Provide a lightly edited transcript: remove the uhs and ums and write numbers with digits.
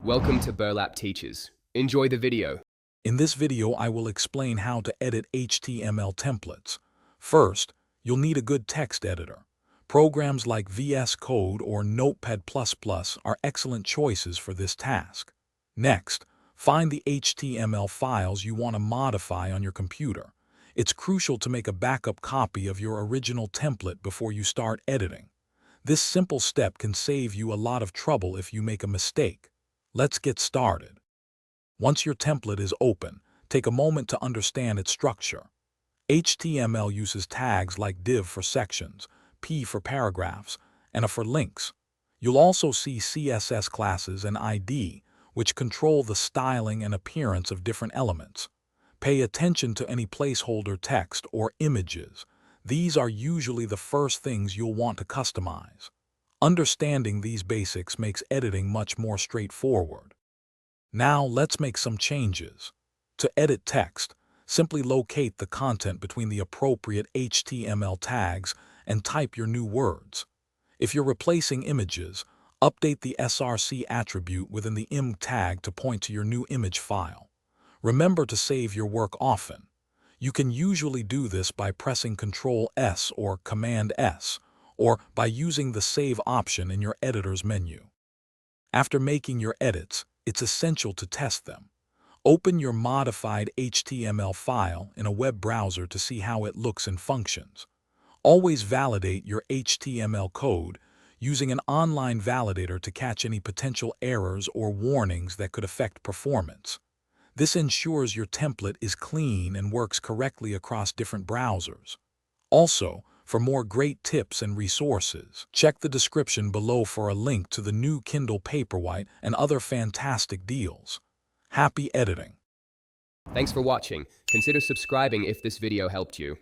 Welcome to Burlap Teachers. Enjoy the video. In this video, I will explain how to edit HTML templates. First, you'll need a good text editor. Programs like VS Code or Notepad++ are excellent choices for this task. Next, find the HTML files you want to modify on your computer. It's crucial to make a backup copy of your original template before you start editing. This simple step can save you a lot of trouble if you make a mistake. Let's get started. Once your template is open, take a moment to understand its structure. HTML uses tags like div for sections, p for paragraphs, and a for links. You'll also see CSS classes and ID, which control the styling and appearance of different elements. Pay attention to any placeholder text or images. These are usually the first things you'll want to customize. Understanding these basics makes editing much more straightforward. Now let's make some changes. To edit text, simply locate the content between the appropriate HTML tags and type your new words. If you're replacing images, update the src attribute within the im tag to point to your new image file. Remember to save your work often. You can usually do this by pressing Ctrl+S or Command+S, or by using the Save option in your editor's menu. After making your edits, it's essential to test them. Open your modified HTML file in a web browser to see how it looks and functions. Always validate your HTML code using an online validator to catch any potential errors or warnings that could affect performance. This ensures your template is clean and works correctly across different browsers. Also, for more great tips and resources, check the description below for a link to the new Kindle Paperwhite and other fantastic deals. Happy editing! Thanks for watching. Consider subscribing if this video helped you.